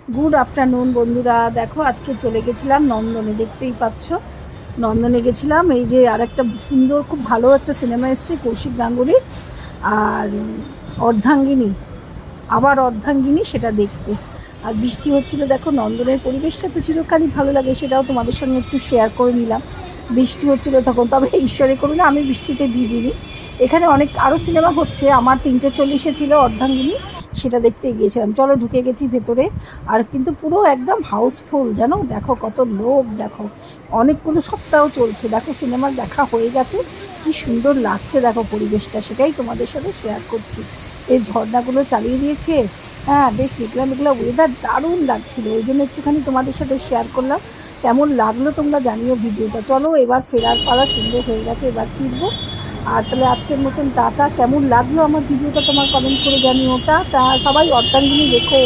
Good afternoon বন্ধুরা, দেখো আজকে চলে গেছিলাম নন্দনে, দেখতেই পাচ্ছ। নন্দনে গেছিলাম, এই যে আর একটা সুন্দর খুব ভালো একটা সিনেমা এসছে কৌশিক গাঙ্গুলির, আর অর্ধাঙ্গিনী, আবার অর্ধাঙ্গিনী, সেটা দেখতে। আর বৃষ্টি হচ্ছিল, দেখো নন্দনের পরিবেশটা তো চিরকালই ভালো লাগে, সেটাও তোমাদের সঙ্গে একটু শেয়ার করে নিলাম। বৃষ্টি হচ্ছিল তখন, তবে ঈশ্বরে করুন আমি বৃষ্টিতে ভিজিনি। এখানে অনেক আরও সিনেমা হচ্ছে, আমার 3:40 ছিল অর্ধাঙ্গিনী, সেটা দেখতে গিয়েছিলাম। চলো ঢুকে গেছি ভেতরে, আর কিন্তু পুরো একদম হাউসফুল, জানো, দেখো কত লোক, দেখো অনেকগুলো সপ্তাহ চলছে, দেখো সিনেমার দেখা হয়ে গেছে। কি সুন্দর লাগছে দেখো পরিবেশটা, সেটাই তোমাদের সাথে শেয়ার করছি। এই ঝর্ণাগুলো চালিয়ে দিয়েছে, হ্যাঁ, বেশ মেঘলা মেঘলা ওয়েদার, দারুণ লাগছিল, ওই জন্য একটুখানি তোমাদের সাথে শেয়ার করলাম। কেমন লাগলো তোমরা জানিও ভিডিওটা। চলো এবার ফেরার পালা, সুন্দর হয়ে গেছে, এবার ফিরবো। আর তাহলে আজকের মতন টাটা। কেমন লাগলো আমার ভিডিওটা তোমার কমেন্ট করে জানিও। টাটা, সবাই অর্ধাঙ্গিনী দেখো।